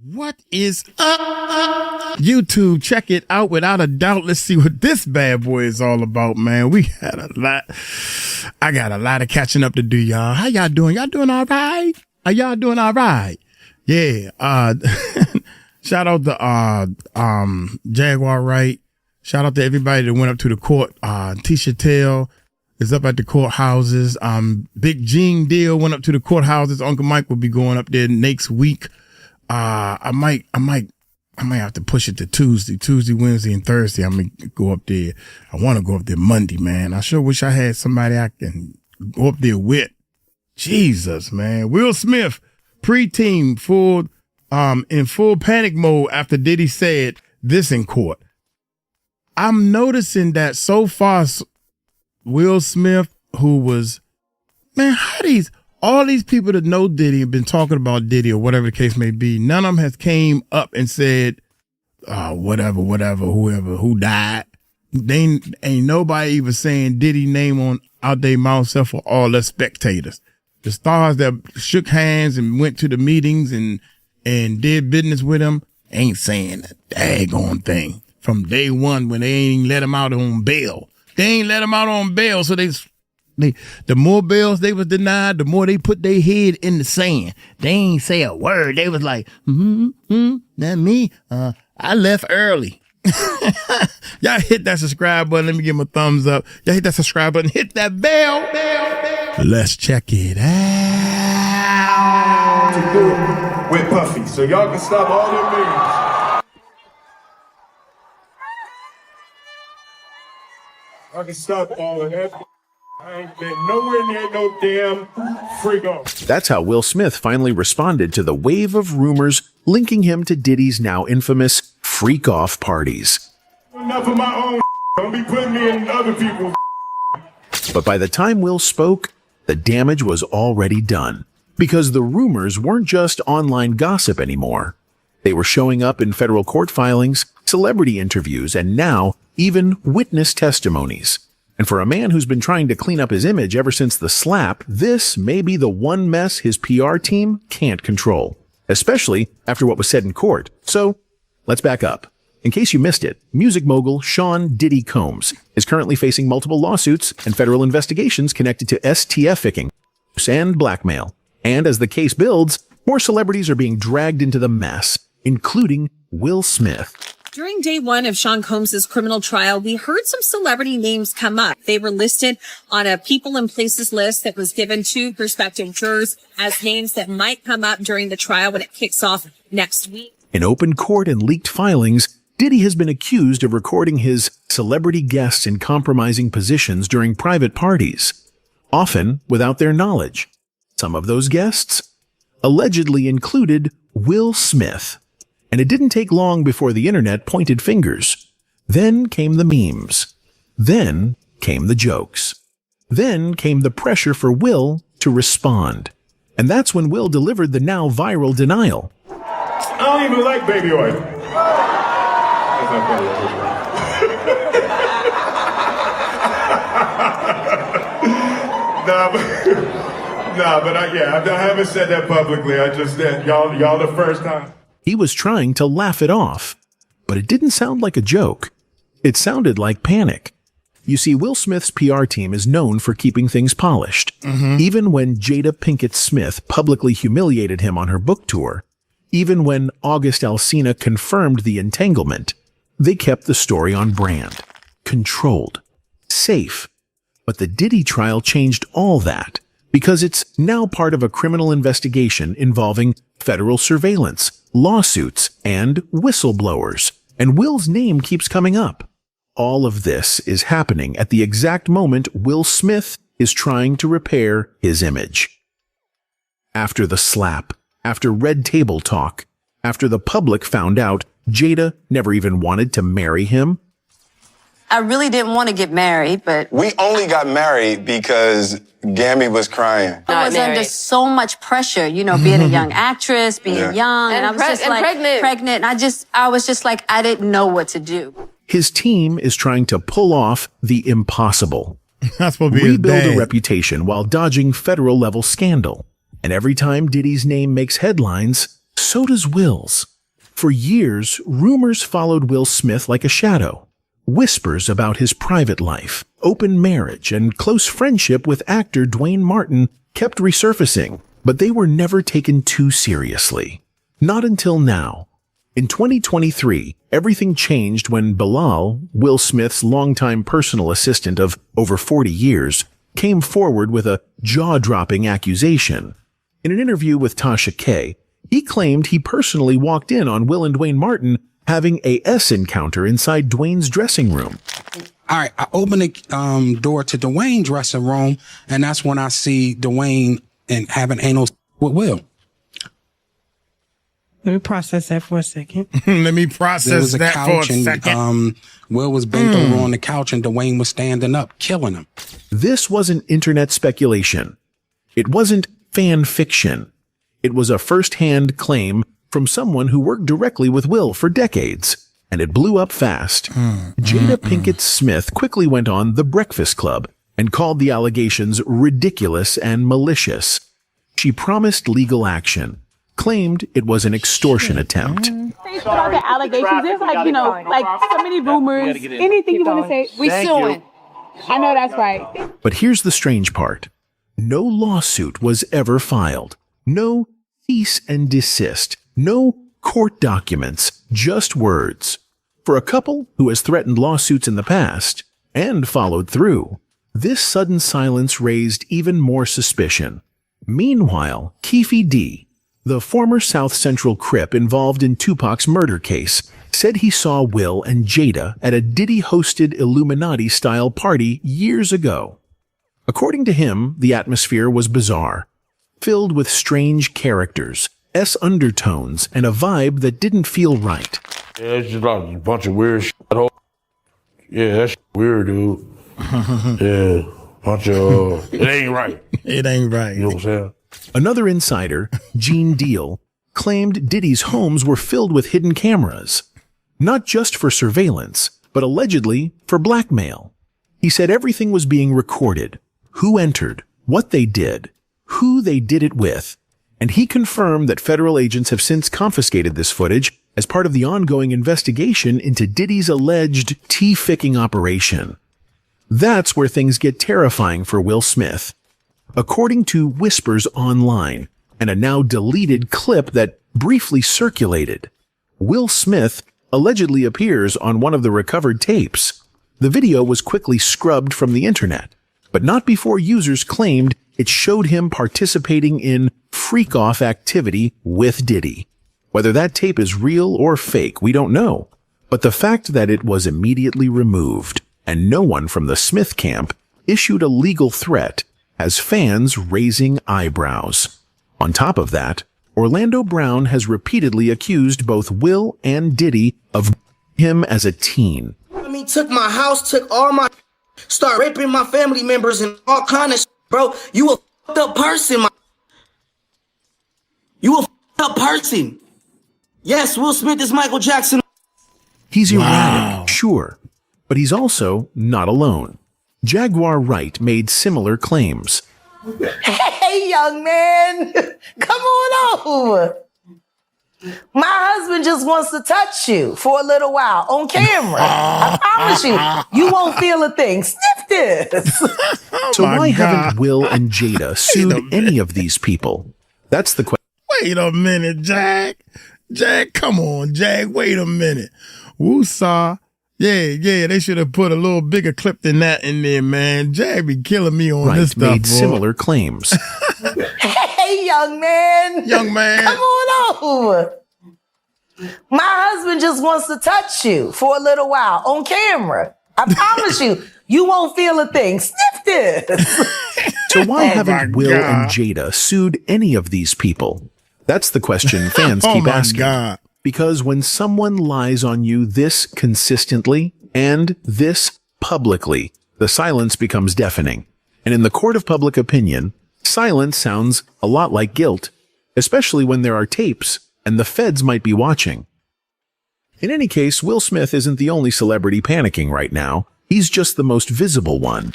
What is up? YouTube, check it out without a doubt. Let's see what this bad boy is all about, man. We had a lot. I got a lot of catching up to do, y'all. How y'all doing? Y'all doing all right? Are y'all doing all right? Yeah. Shout out to Jaguar Wright. Shout out to everybody that went up to the court. Tisha Tell is up at the courthouses. Big Gene Deal went up to the courthouses. Uncle Mike will be going up there next week. I might have to push it to Tuesday, Wednesday, and Thursday. I'm going to go up there. I want to go up there Monday, man. I sure wish I had somebody I can go up there with. Jesus, man. Will Smith, pre-team, in full panic mode after Diddy said this in court. I'm noticing that so far, Will Smith, who was, man, all these people that know Diddy have been talking about Diddy or whatever the case may be. None of them has came up and said, whoever, who died. They ain't nobody even saying Diddy name out their mouth except for all the spectators. The stars that shook hands and went to the meetings and did business with him ain't saying a daggone thing from day one when they ain't let him out on bail. They ain't let him out on bail, so the more bails they was denied, the more they put their head in the sand. They ain't say a word. They was like, that me. I left early. Y'all hit that subscribe button. Let me give him a thumbs up. Y'all hit that subscribe button. Hit that bell. Let's check it out. To do it with Puffy, so y'all can stop all them meetings. I can stop all of that. I ain't been nowhere near no damn freak off. That's how Will Smith finally responded to the wave of rumors linking him to Diddy's now infamous freak off parties. Enough of my own. Don't be putting me in other people's. But by the time Will spoke, the damage was already done. Because the rumors weren't just online gossip anymore. They were showing up in federal court filings, celebrity interviews, and now even witness testimonies. And for a man who's been trying to clean up his image ever since the slap, this may be the one mess his PR team can't control, especially after what was said in court. So let's back up. In case you missed it, music mogul Sean Diddy Combs is currently facing multiple lawsuits and federal investigations connected to STF-icking and blackmail. And as the case builds, more celebrities are being dragged into the mess, including Will Smith. During day one of Sean Combs' criminal trial, we heard some celebrity names come up. They were listed on a people and places list that was given to prospective jurors as names that might come up during the trial when it kicks off next week. In open court and leaked filings, Diddy has been accused of recording his celebrity guests in compromising positions during private parties, often without their knowledge. Some of those guests allegedly included Will Smith. And it didn't take long before the internet pointed fingers. Then came the memes. Then came the jokes. Then came the pressure for Will to respond. And that's when Will delivered the now viral denial. I don't even like baby oil. I haven't said that publicly. I just said y'all the first time. He was trying to laugh it off, but it didn't sound like a joke. It sounded like panic. You see, Will Smith's PR team is known for keeping things polished. Even when 𝗟𝗓𝗡𝗞𝗦 Smith publicly humiliated him on her book tour, even when August Alsina confirmed the entanglement, they kept the story on brand, controlled, safe. But the Diddy trial changed all that, because it's now part of a criminal investigation involving federal surveillance, lawsuits, and whistleblowers. And Will's name keeps coming up. All of this is happening at the exact moment Will Smith is trying to repair his image. After the slap, after red table talk, after the public found out Jada never even wanted to marry him, I really didn't want to get married, but we only got married because Gammy was crying. I was under so much pressure, being a young actress, being young, and I was just like pregnant. And I was just like, I didn't know what to do. His team is trying to pull off the impossible. That's what be rebuild a reputation while dodging federal level scandal. And every time Diddy's name makes headlines, So does Will's. For years, rumors followed Will Smith like a shadow. Whispers about his private life, open marriage, and close friendship with actor Dwayne Martin kept resurfacing, but they were never taken too seriously. Not until now. In 2023, everything changed when Bilal, Will Smith's longtime personal assistant of over 40 years, came forward with a jaw-dropping accusation. In an interview with Tasha K, he claimed he personally walked in on Will and Dwayne Martin having a S encounter inside Dwayne's dressing room. All right, I open the door to Dwayne's dressing room, and that's when I see Dwayne and having anal with Will. Let me process that for a second. Let me process that for a second. Will was bent over on the couch, and Dwayne was standing up, killing him. This wasn't internet speculation. It wasn't fan fiction. It was a first-hand claim from someone who worked directly with Will for decades, and it blew up fast. Jada Pinkett Smith quickly went on The Breakfast Club and called the allegations ridiculous and malicious. She promised legal action, claimed it was an extortion attempt. About the allegations, there's like, like so many rumors. Anything you want to say? We suing. I know that's right. But here's the strange part. No lawsuit was ever filed. No cease and desist. No court documents. Just words. For a couple who has threatened lawsuits in the past and followed through, this sudden silence raised even more suspicion. Meanwhile, Keffe D, the former South Central Crip involved in Tupac's murder case, said he saw Will and Jada at a Diddy-hosted Illuminati-style party years ago. According to him, the atmosphere was bizarre, filled with strange characters, S-undertones, and a vibe that didn't feel right. Yeah, it's just like a bunch of weird shit. Yeah, that's weird, dude. Yeah, bunch of... it ain't right. It ain't right. You know what I'm saying? Another insider, Gene Deal, claimed Diddy's homes were filled with hidden cameras, not just for surveillance, but allegedly for blackmail. He said everything was being recorded, who entered, what they did, who they did it with, and he confirmed that federal agents have since confiscated this footage as part of the ongoing investigation into Diddy's alleged tea-ficking operation. That's where things get terrifying for Will Smith. According to whispers online and a now deleted clip that briefly circulated, Will Smith allegedly appears on one of the recovered tapes. The video was quickly scrubbed from the internet, but not before users claimed it showed him participating in freak-off activity with Diddy. Whether that tape is real or fake, we don't know, but the fact that it was immediately removed and no one from the Smith camp issued a legal threat has fans raising eyebrows. On top of that, Orlando Brown has repeatedly accused both Will and Diddy of him as a teen. Took my house, took all my, start raping my family members and all kind of shit, bro. You a fucked up person, You a fucked up person. Yes, Will Smith is Michael Jackson. He's erratic, sure, but he's also not alone. Jaguar Wright made similar claims. Hey, young man, come on over. My husband just wants to touch you for a little while on camera. I promise you, you won't feel a thing. Sniff this. So why haven't Will and Jada sued any of these people? That's the question. Wait a minute, Jag. Jag, come on, Jag. Wait a minute. Woosah. Yeah, they should have put a little bigger clip than that in there, man. Jag be killing me on this stuff, made boy. Similar claims. Hey, young man. Young man. Come on over. My husband just wants to touch you for a little while on camera. I promise you, you won't feel a thing. Sniff this. So why haven't Will and Jada sued any of these people? That's the question fans keep asking. God. Because when someone lies on you this consistently and this publicly, the silence becomes deafening. And in the court of public opinion, silence sounds a lot like guilt, especially when there are tapes and the feds might be watching. In any case, Will Smith isn't the only celebrity panicking right now. He's just the most visible one.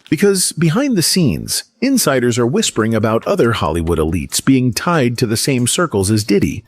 Because behind the scenes, insiders are whispering about other Hollywood elites being tied to the same circles as Diddy.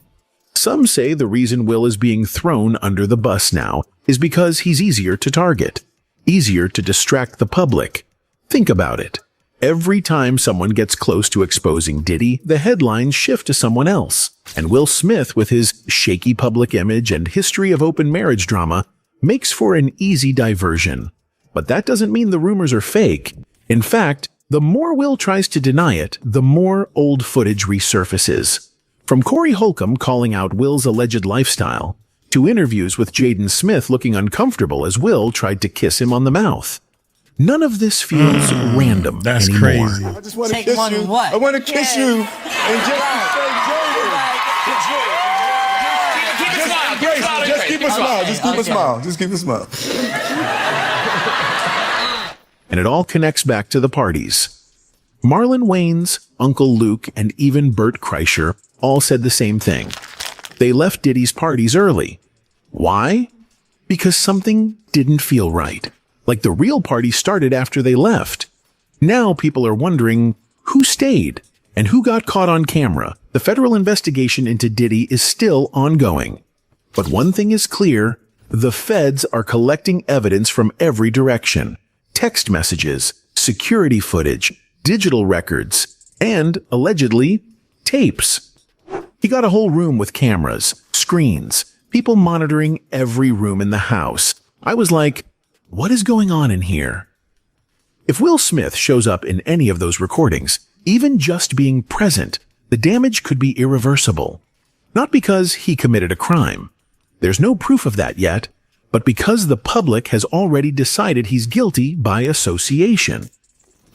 Some say the reason Will is being thrown under the bus now is because he's easier to target, easier to distract the public. Think about it. Every time someone gets close to exposing Diddy, the headlines shift to someone else. And Will Smith, with his shaky public image and history of open marriage drama, makes for an easy diversion. But that doesn't mean the rumors are fake. In fact, the more Will tries to deny it, the more old footage resurfaces. From Corey Holcomb calling out Will's alleged lifestyle, to interviews with Jaden Smith looking uncomfortable as Will tried to kiss him on the mouth. None of this feels random That's anymore. crazy. I just want to kiss you. I want to kiss you. And just keep a smile. Just keep a smile. Just keep a smile. And it all connects back to the parties. Marlon Wayans, Uncle Luke, and even Bert Kreischer all said the same thing. They left Diddy's parties early. Why? Because something didn't feel right. Like the real party started after they left. Now people are wondering who stayed and who got caught on camera. The federal investigation into Diddy is still ongoing. But one thing is clear, the feds are collecting evidence from every direction. Text messages, security footage, digital records, and, allegedly, tapes. He got a whole room with cameras, screens, people monitoring every room in the house. I was like, what is going on in here? If Will Smith shows up in any of those recordings, even just being present, the damage could be irreversible. Not because he committed a crime. There's no proof of that yet, but because the public has already decided he's guilty by association.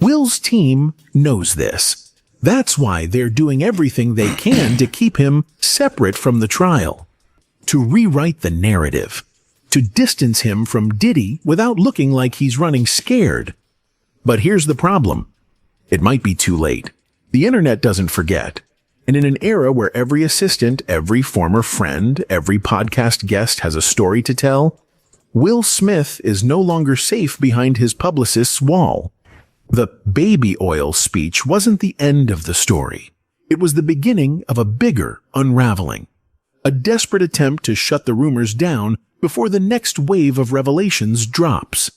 Will's team knows this. That's why they're doing everything they can to keep him separate from the trial, to rewrite the narrative, to distance him from Diddy without looking like he's running scared. But here's the problem. It might be too late. The internet doesn't forget. And in an era where every assistant, every former friend, every podcast guest has a story to tell, Will Smith is no longer safe behind his publicist's wall. The baby oil speech wasn't the end of the story. It was the beginning of a bigger unraveling. A desperate attempt to shut the rumors down before the next wave of revelations drops.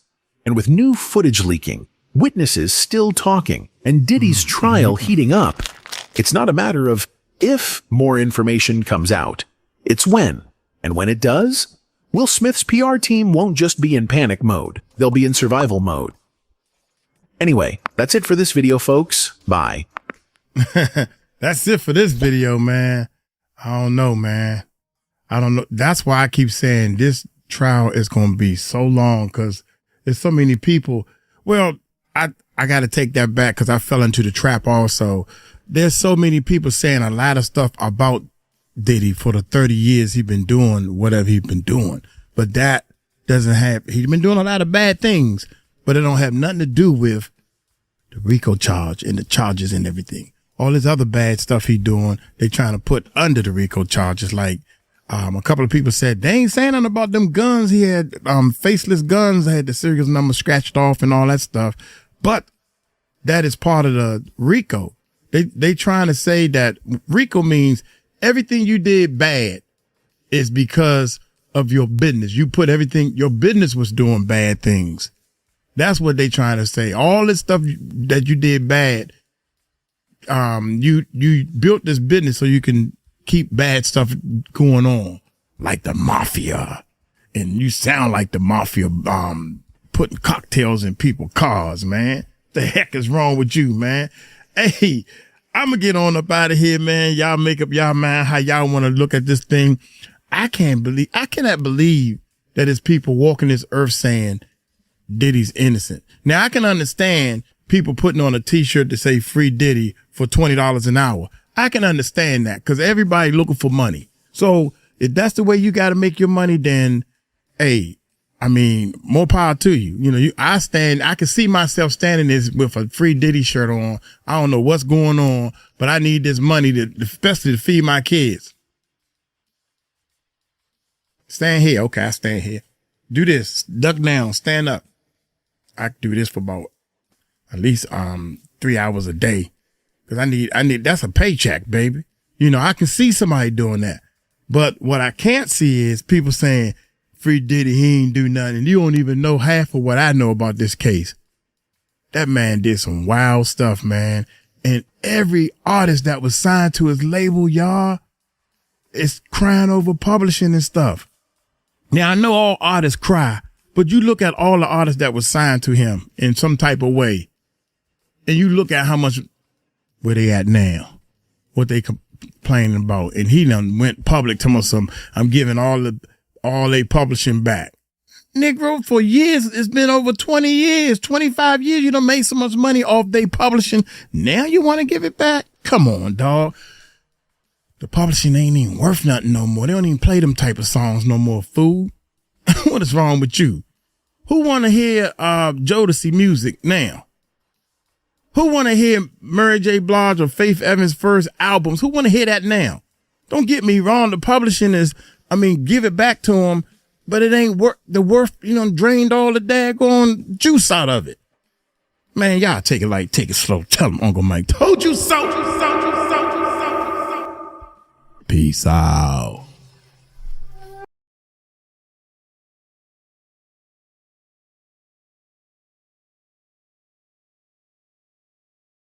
And with new footage leaking, witnesses still talking, and Diddy's trial heating up, it's not a matter of if more information comes out. It's when. And when it does, Will Smith's PR team won't just be in panic mode. They'll be in survival mode. Anyway, that's it for this video, folks. Bye. That's it for this video, man. I don't know, man. I don't know. That's why I keep saying this trial is going to be so long because there's so many people. Well, I got to take that back because I fell into the trap also. There's so many people saying a lot of stuff about Diddy for the 30 years he's been doing whatever he's been doing. But that doesn't have, he's been doing a lot of bad things, but it don't have nothing to do with the RICO charge and the charges and everything. All this other bad stuff he doing, they trying to put under the RICO charges. Like, a couple of people said, they ain't saying nothing about them guns. He had, faceless guns, had the serial number scratched off and all that stuff. But that is part of the RICO. They trying to say that RICO means everything you did bad is because of your business. You put everything, your business was doing bad things. That's what they trying to say. All this stuff that you did bad, you built this business so you can keep bad stuff going on, like the mafia. And you sound like the mafia, putting cocktails in people's cars, man. The heck is wrong with you, man? Hey, I'm gonna get on up out of here, man. Y'all make up y'all mind how y'all want to look at this thing. I cannot believe that there's people walking this earth saying Diddy's innocent. Now I can understand people putting on a t-shirt to say free Diddy for $20 an hour. I can understand that because everybody looking for money. So if that's the way you got to make your money, then, hey, I mean, more power to you. You know, I can see myself standing this with a free Diddy shirt on. I don't know what's going on, but I need this money especially to feed my kids. Stand here. Okay, I stand here. Do this. Duck down. Stand up. I do this for about at least 3 hours a day. Cause I need, that's a paycheck, baby. You know, I can see somebody doing that. But what I can't see is people saying, free Diddy, he ain't do nothing. You don't even know half of what I know about this case. That man did some wild stuff, man. And every artist that was signed to his label, y'all, is crying over publishing and stuff. Now, I know all artists cry, but you look at all the artists that was signed to him in some type of way, and you look at how much, where they at now, what they complaining about. And he done went public telling us I'm giving all they publishing back. Negro, for years, it's been over 20 years, 25 years, you done made so much money off they publishing. Now you want to give it back? Come on, dog. The publishing ain't even worth nothing no more. They don't even play them type of songs no more, fool. What is wrong with you? Who want to hear Jodeci music now? Who want to hear Mary J. Blige or Faith Evans' first albums? Who want to hear that now? Don't get me wrong. The publishing is, give it back to them, but it ain't worth, drained all the daggone juice out of it. Man, y'all take it slow. Tell them Uncle Mike told you so. Peace out.